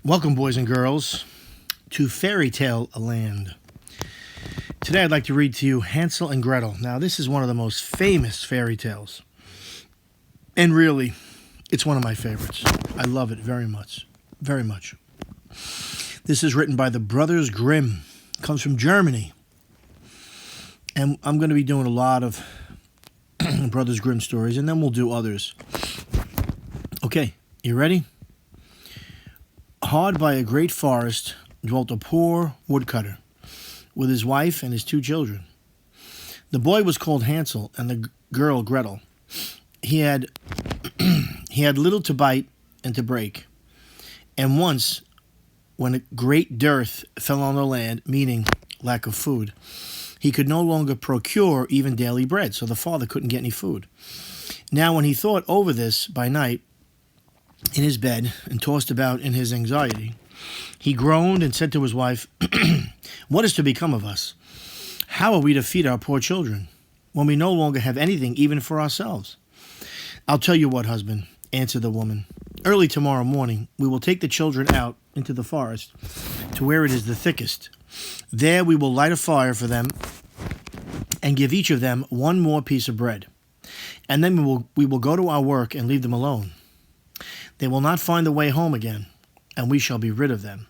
Welcome, boys and girls, to Fairy Tale Land. Today I'd like to read to you Hansel and Gretel. Now, this is one of the most famous fairy tales. And really, it's one of my favorites. I love it very much. Very much. This is written by the brothers Grimm. It comes from Germany. And I'm going to be doing a lot of Brothers Grimm stories, and then we'll do others. Okay, you ready? Hard by a great forest dwelt a poor woodcutter with his wife and his 2 children. The boy was called Hansel and the girl Gretel. He had little to bite and to break. And once, when a great dearth fell on the land, meaning lack of food, he could no longer procure even daily bread, so the father couldn't get any food. Now, when he thought over this by night in his bed and tossed about in his anxiety, he groaned and said to his wife, "What is to become of us? How are we to feed our poor children when we no longer have anything even for ourselves?" "I'll tell you what, husband," answered the woman. "Early tomorrow morning we will take the children out into the forest to where it is the thickest. There we will light a fire for them and give each of them one more piece of bread. And then we will go to our work and leave them alone. They will not find the way home again, and we shall be rid of them."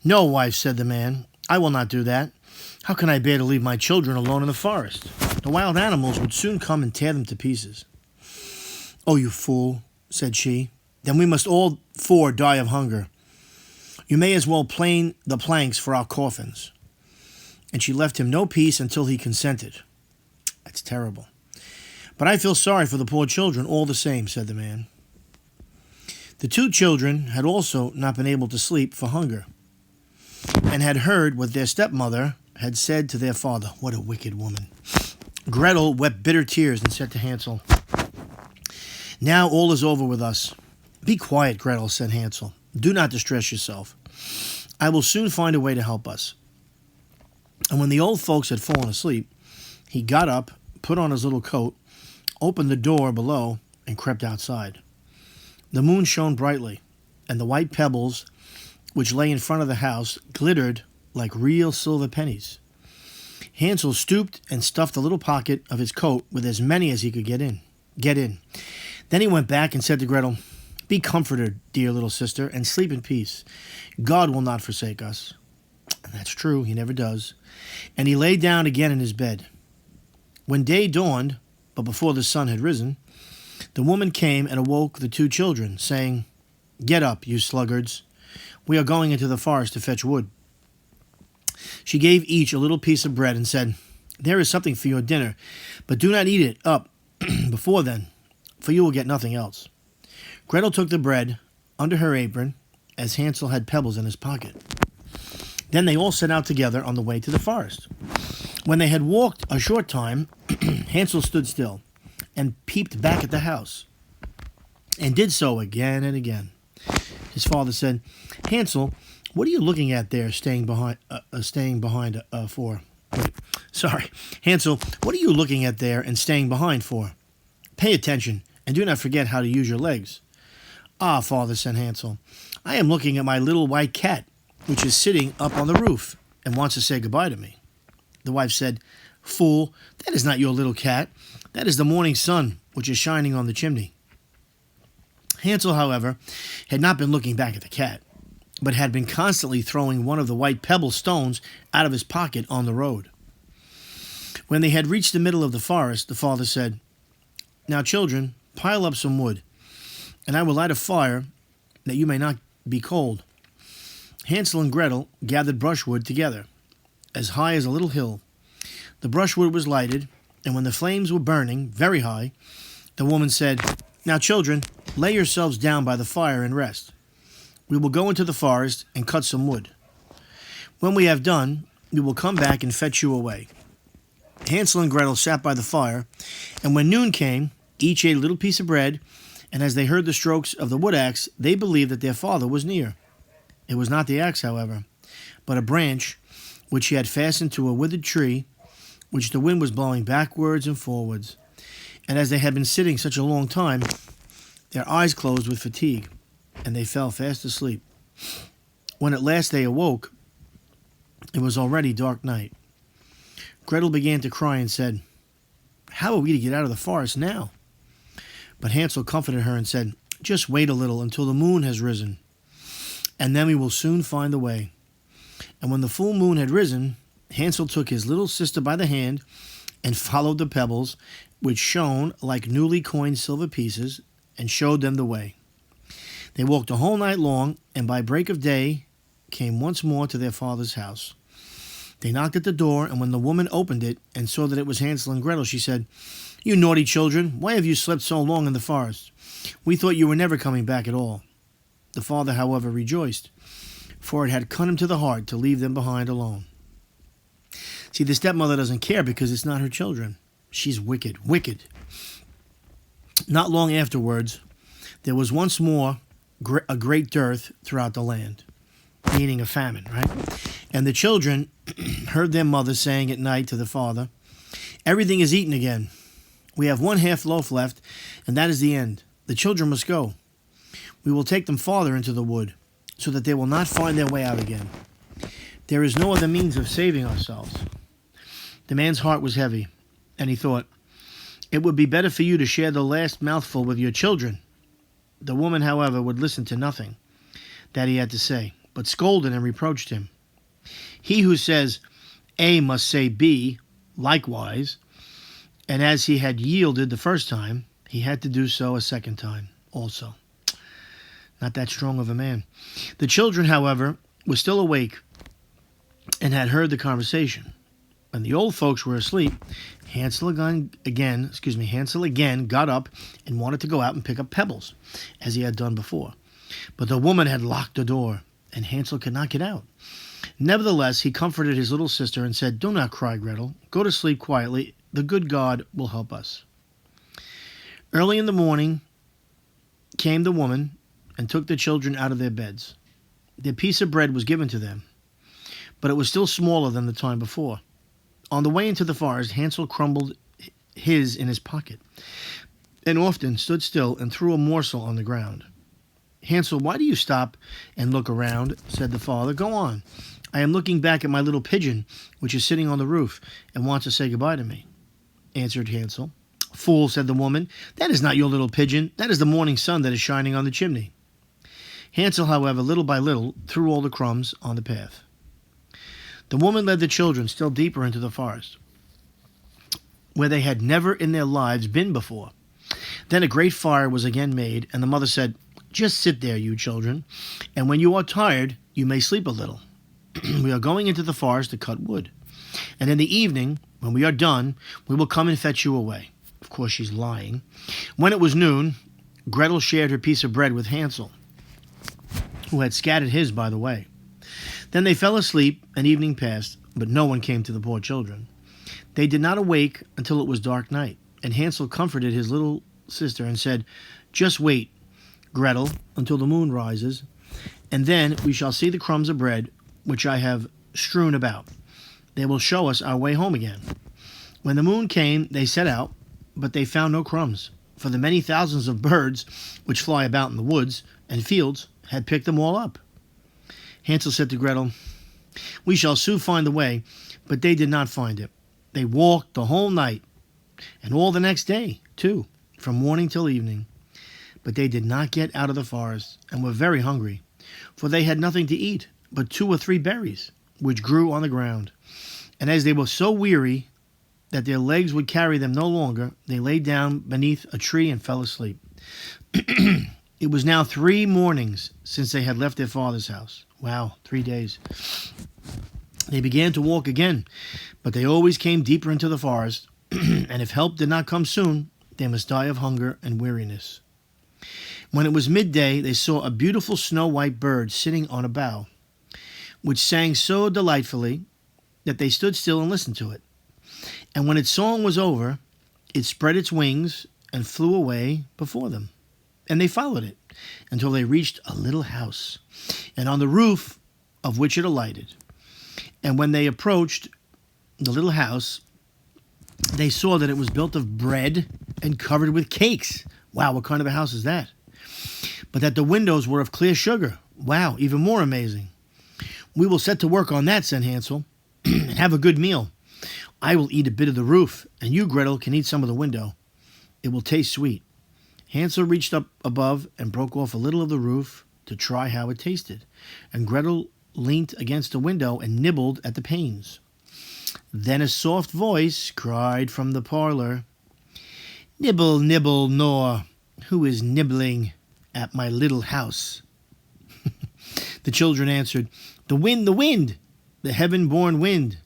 "No, wife," said the man, "I will not do that. How can I bear to leave my children alone in the forest? The wild animals would soon come and tear them to pieces." "Oh, you fool," said she, "then we must all 4 die of hunger. You may as well plane the planks for our coffins." And she left him no peace until he consented. "That's terrible. But I feel sorry for the poor children all the same," said the man. The 2 children had also not been able to sleep for hunger, and had heard what their stepmother had said to their father. What a wicked woman. Gretel wept bitter tears and said to Hansel, "Now all is over with us." "Be quiet, Gretel," said Hansel. "Do not distress yourself. I will soon find a way to help us." And when the old folks had fallen asleep, he got up, put on his little coat, opened the door below, and crept outside. The moon shone brightly, and the white pebbles which lay in front of the house glittered like real silver pennies. Hansel stooped and stuffed the little pocket of his coat with as many as he could get in. Then he went back and said to Gretel, "Be comforted, dear little sister, and sleep in peace. God will not forsake us." And that's true, he never does. And he lay down again in his bed. When day dawned, but before the sun had risen, the woman came and awoke the 2 children, saying, "Get up, you sluggards. We are going into the forest to fetch wood." She gave each a little piece of bread and said, "There is something for your dinner, but do not eat it up before then, for you will get nothing else." Gretel took the bread under her apron, as Hansel had pebbles in his pocket. Then they all set out together on the way to the forest. When they had walked a short time, Hansel stood still and peeped back at the house, and did so again and again. His father said, "Hansel, what are you looking at there, for?" Sorry, Hansel, what are you looking at there and staying behind for? Pay attention, and do not forget how to use your legs." "Ah, father," said Hansel, "I am looking at my little white cat, which is sitting up on the roof and wants to say goodbye to me." The wife said, "Fool, that is not your little cat. That is the morning sun, which is shining on the chimney." Hansel, however, had not been looking back at the cat, but had been constantly throwing one of the white pebble stones out of his pocket on the road. When they had reached the middle of the forest, the father said, "Now, children, pile up some wood, and I will light a fire that you may not be cold." Hansel and Gretel gathered brushwood together, as high as a little hill. The brushwood was lighted, and when the flames were burning very high, the woman said, "Now, children, lay yourselves down by the fire and rest. We will go into the forest and cut some wood. When we have done, we will come back and fetch you away." Hansel and Gretel sat by the fire, and when noon came, each ate a little piece of bread, and as they heard the strokes of the wood axe, they believed that their father was near. It was not the axe, however, but a branch which he had fastened to a withered tree, which the wind was blowing backwards and forwards. And as they had been sitting such a long time, their eyes closed with fatigue, and they fell fast asleep. When at last they awoke, it was already dark night. Gretel began to cry and said, "How are we to get out of the forest now?" But Hansel comforted her and said, "Just wait a little until the moon has risen, and then we will soon find the way." And when the full moon had risen, Hansel took his little sister by the hand and followed the pebbles, which shone like newly coined silver pieces, and showed them the way. They walked the whole night long, and by break of day came once more to their father's house. They knocked at the door, and when the woman opened it and saw that it was Hansel and Gretel, she said, "You naughty children, why have you slept so long in the forest? We thought you were never coming back at all." The father, however, rejoiced, for it had cut him to the heart to leave them behind alone. See, the stepmother doesn't care because it's not her children. She's wicked, wicked. Not long afterwards, there was once more a great dearth throughout the land, meaning a famine, right? And the children heard their mother saying at night to the father, "Everything is eaten again. We have one half loaf left, and that is the end. The children must go. We will take them farther into the wood, so that they will not find their way out again. There is no other means of saving ourselves." The man's heart was heavy, and he thought, "It would be better for you to share the last mouthful with your children." The woman, however, would listen to nothing that he had to say, but scolded and reproached him. He who says A must say B likewise, and as he had yielded the first time, he had to do so a second time also. Not that strong of a man. The children, however, were still awake and had heard the conversation. When the old folks were asleep, Hansel again got up and wanted to go out and pick up pebbles, as he had done before. But the woman had locked the door, and Hansel could not get out. Nevertheless, he comforted his little sister and said, "Do not cry, Gretel. Go to sleep quietly. The good God will help us." Early in the morning came the woman and took the children out of their beds. Their piece of bread was given to them, but it was still smaller than the time before. On the way into the forest, Hansel crumbled his in his pocket, and often stood still and threw a morsel on the ground. "Hansel, why do you stop and look around?" said the father. "Go on. I am looking back at my little pigeon, which is sitting on the roof and wants to say goodbye to me," answered Hansel. "Fool," said the woman, "that is not your little pigeon. That is the morning sun that is shining on the chimney." Hansel, however, little by little, threw all the crumbs on the path. The woman led the children still deeper into the forest, where they had never in their lives been before. Then a great fire was again made, and the mother said, "Just sit there, you children, and when you are tired, you may sleep a little. We are going into the forest to cut wood, and in the evening, when we are done, we will come and fetch you away." Of course, she's lying. When it was noon, Gretel shared her piece of bread with Hansel, who had scattered his by the way. Then they fell asleep, and evening passed, but no one came to the poor children. They did not awake until it was dark night, and Hansel comforted his little sister and said, "Just wait, Gretel, until the moon rises, and then we shall see the crumbs of bread which I have strewn about. They will show us our way home again." When the moon came, they set out, but they found no crumbs, for the many thousands of birds which fly about in the woods and fields had picked them all up. Hansel said to Gretel, "We shall soon find the way," but they did not find it. They walked the whole night, and all the next day, too, from morning till evening. But they did not get out of the forest, and were very hungry, for they had nothing to eat but 2 or 3 berries, which grew on the ground. And as they were so weary that their legs would carry them no longer, they lay down beneath a tree and fell asleep. It was now 3 mornings since they had left their father's house. Wow, 3 days. They began to walk again, but they always came deeper into the forest, and if help did not come soon, they must die of hunger and weariness. When it was midday, they saw a beautiful snow-white bird sitting on a bough, which sang so delightfully that they stood still and listened to it. And when its song was over, it spread its wings and flew away before them. And they followed it until they reached a little house, and on the roof of which it alighted. And when they approached the little house, they saw that it was built of bread and covered with cakes. Wow, what kind of a house is that? But that the windows were of clear sugar, Wow, even more amazing. We will set to work on that, said Hansel, and have a good meal. I will eat a bit of the roof, and you, Gretel, can eat some of the window. It will taste sweet. Hansel reached up above and broke off a little of the roof to try how it tasted, and Gretel leant against the window and nibbled at the panes. Then a soft voice cried from the parlor, "Nibble, nibble, gnaw, who is nibbling at my little house?" The children answered, the wind, the heaven-born wind,"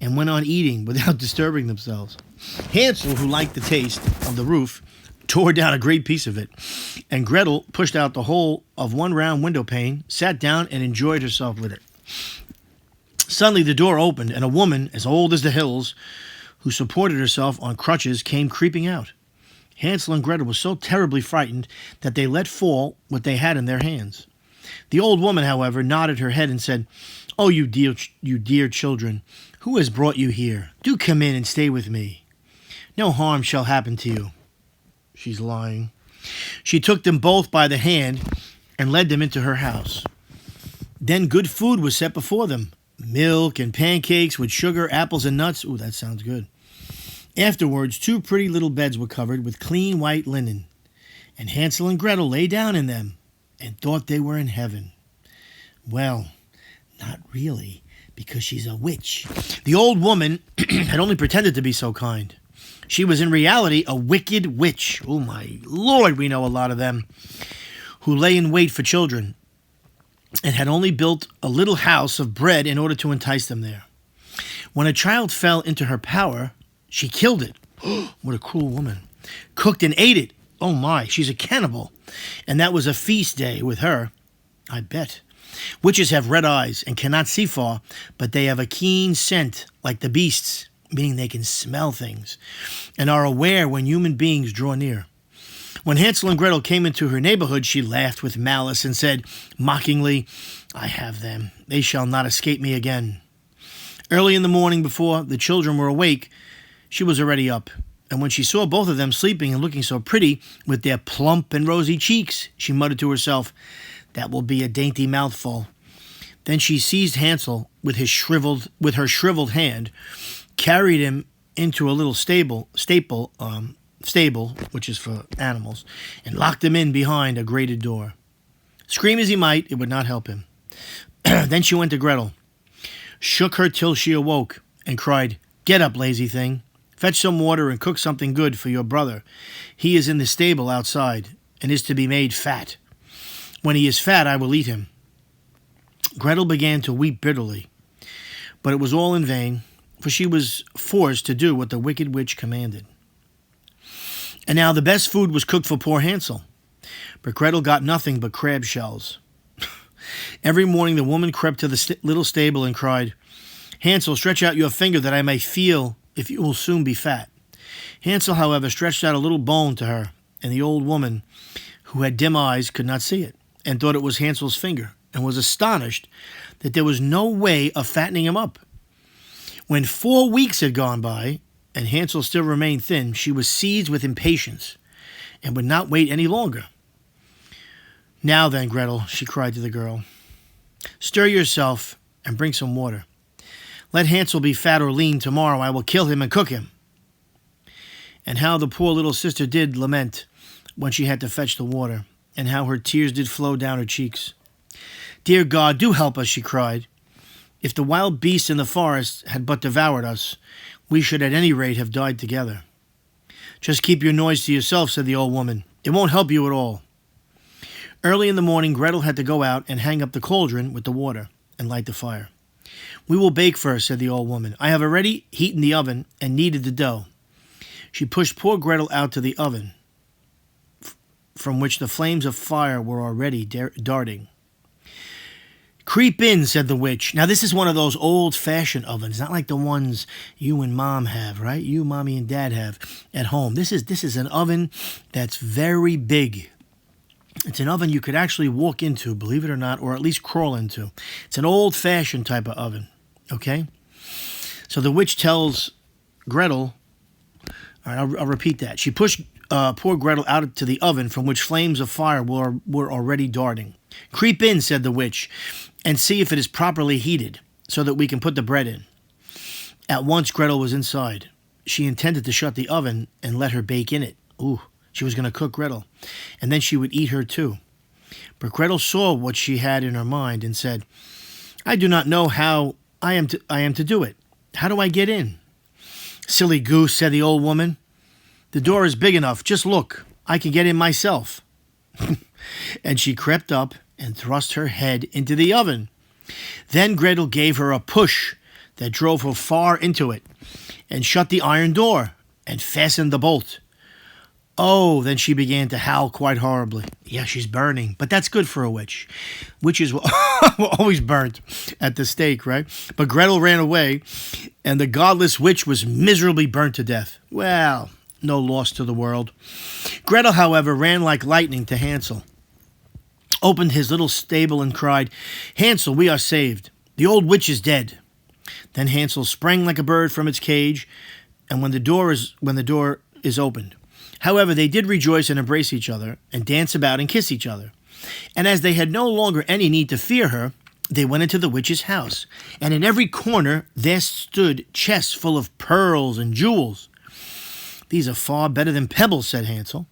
and went on eating without disturbing themselves. Hansel, who liked the taste of the roof, tore down a great piece of it, and Gretel pushed out the whole of one round window pane, sat down, and enjoyed herself with it. Suddenly the door opened, and a woman as old as the hills, who supported herself on crutches, came creeping out. Hansel and Gretel were so terribly frightened that they let fall what they had in their hands. The old woman, however, nodded her head and said, "Oh, you dear children, who has brought you here? Do come in and stay with me. No harm shall happen to you." She's lying. She took them both by the hand and led them into her house. Then good food was set before them. Milk and pancakes with sugar, apples, and nuts. Ooh, that sounds good. Afterwards, 2 pretty little beds were covered with clean white linen, and Hansel and Gretel lay down in them and thought they were in heaven. Well, not really, because she's a witch. The old woman had only pretended to be so kind. She was in reality a wicked witch. Oh my Lord, we know a lot of them, who lay in wait for children and had only built a little house of bread in order to entice them there. When a child fell into her power, she killed it. What a cruel woman. Cooked and ate it. Oh my, she's a cannibal. And that was a feast day with her, I bet. Witches have red eyes and cannot see far, but they have a keen scent like the beasts, meaning they can smell things, and are aware when human beings draw near. When Hansel and Gretel came into her neighborhood, she laughed with malice and said mockingly, "I have them. They shall not escape me again." Early in the morning, before the children were awake, she was already up, and when she saw both of them sleeping and looking so pretty with their plump and rosy cheeks, she muttered to herself, "That will be a dainty mouthful." Then she seized Hansel with her shriveled hand, carried him into a little stable, which is for animals, and locked him in behind a grated door. Scream as he might, it would not help him. Then she went to Gretel, shook her till she awoke, and cried, "Get up, lazy thing. Fetch some water and cook something good for your brother. He is in the stable outside, and is to be made fat. When he is fat, I will eat him." Gretel began to weep bitterly, but it was all in vain, for she was forced to do what the wicked witch commanded. And now the best food was cooked for poor Hansel, but Gretel got nothing but crab shells. Every morning the woman crept to the little stable and cried, "Hansel, stretch out your finger that I may feel if you will soon be fat." Hansel, however, stretched out a little bone to her, and the old woman, who had dim eyes, could not see it, and thought it was Hansel's finger, and was astonished that there was no way of fattening him up. When 4 weeks had gone by, and Hansel still remained thin, she was seized with impatience, and would not wait any longer. "Now then, Gretel," she cried to the girl, "stir yourself and bring some water. Let Hansel be fat or lean, tomorrow I will kill him and cook him." And how the poor little sister did lament when she had to fetch the water, and how her tears did flow down her cheeks. "Dear God, do help us," she cried. "If the wild beasts in the forest had but devoured us, we should at any rate have died together." "Just keep your noise to yourself," said the old woman. "It won't help you at all." Early in the morning, Gretel had to go out and hang up the cauldron with the water and light the fire. "We will bake first," said the old woman. "I have already heated the oven and kneaded the dough." She pushed poor Gretel out to the oven, from which the flames of fire were already darting. "Creep in," said the witch. Now this is one of those old-fashioned ovens, not like the ones you and Mom have, right? You, Mommy, and Dad have at home. This is an oven that's very big. It's an oven you could actually walk into, believe it or not, or at least crawl into. It's an old-fashioned type of oven, okay? So the witch tells Gretel, all right, I'll repeat that. She pushed poor Gretel out to the oven from which flames of fire were already darting. "Creep in," said the witch, "and see if it is properly heated, so that we can put the bread in." At once Gretel was inside. She intended to shut the oven and let her bake in it. Ooh, she was going to cook Gretel, and then she would eat her too. But Gretel saw what she had in her mind and said, "I do not know how I am to do it. How do I get in?" "Silly goose," said the old woman. "The door is big enough. Just look. I can get in myself." And she crept up and thrust her head into the oven. Then Gretel gave her a push that drove her far into it, and shut the iron door, and fastened the bolt. Oh, then she began to howl quite horribly. Yeah, she's burning, but that's good for a witch. Witches were always burnt at the stake, right? But Gretel ran away, and the godless witch was miserably burnt to death. Well, no loss to the world. Gretel, however, ran like lightning to Hansel, opened his little stable, and cried, "Hansel, we are saved. The old witch is dead." Then Hansel sprang like a bird from its cage, and when the door is opened. However, they did rejoice and embrace each other, and dance about and kiss each other. And as they had no longer any need to fear her, they went into the witch's house, and in every corner there stood chests full of pearls and jewels. "These are far better than pebbles," said Hansel,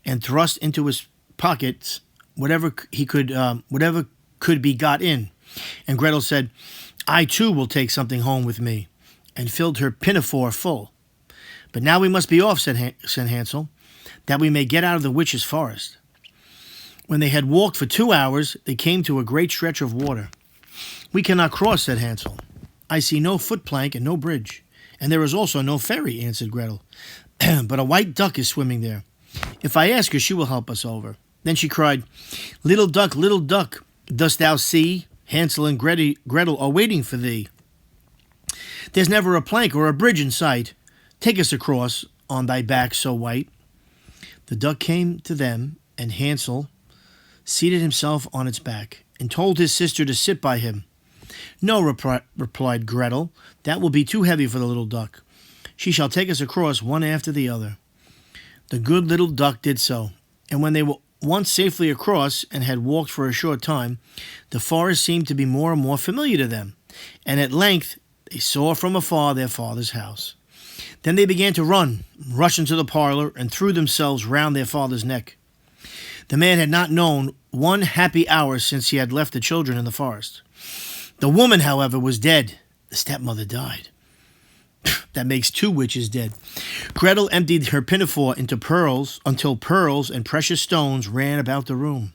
and thrust into his pockets whatever could be got in. And Gretel said, "I too will take something home with me," and filled her pinafore full. "But now we must be off," said Hansel, "that we may get out of the witch's forest." When they had walked for 2 hours, they came to a great stretch of water. "We cannot cross," said Hansel. "I see no footplank and no bridge, and there is also no ferry," answered Gretel. "But a white duck is swimming there. If I ask her, she will help us over." Then she cried, little duck, dost thou see? Hansel and Gretel are waiting for thee. There's never a plank or a bridge in sight. Take us across on thy back so white." The duck came to them, and Hansel seated himself on its back, and told his sister to sit by him. "No," replied Gretel, "that will be too heavy for the little duck. She shall take us across one after the other." The good little duck did so, and when they were once safely across and had walked for a short time, the forest seemed to be more and more familiar to them, and at length they saw from afar their father's house. Then they began to run, rush into the parlor, and threw themselves round their father's neck. The man had not known one happy hour since he had left the children in the forest. The woman, however, was dead. The stepmother died. That makes 2 witches dead. Gretel emptied her pinafore into pearls until pearls and precious stones ran about the room.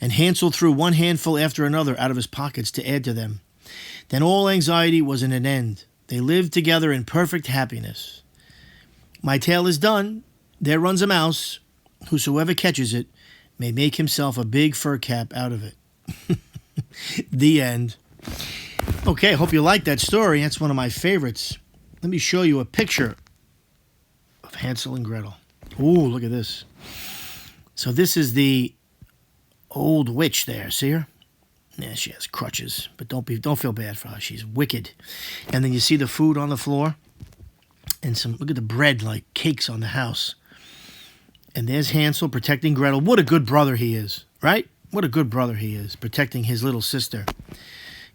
And Hansel threw one handful after another out of his pockets to add to them. Then all anxiety was at an end. They lived together in perfect happiness. My tale is done. There runs a mouse. Whosoever catches it may make himself a big fur cap out of it. The end. Okay, I hope you liked that story. That's one of my favorites. Let me show you a picture of Hansel and Gretel. Ooh, look at this. So this is the old witch there. See her? Yeah, she has crutches, but don't feel bad for her. She's wicked. And then you see the food on the floor, and look at the bread like cakes on the house. And there's Hansel protecting Gretel. What a good brother he is, right? What a good brother he is, protecting his little sister.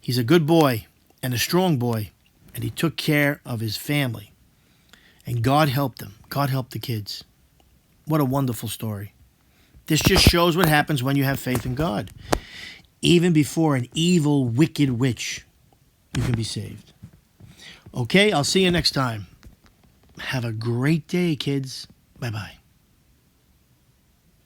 He's a good boy and a strong boy, and he took care of his family. And God helped him. God helped the kids. What a wonderful story. This just shows what happens when you have faith in God. Even before an evil, wicked witch, you can be saved. Okay, I'll see you next time. Have a great day, kids. Bye-bye.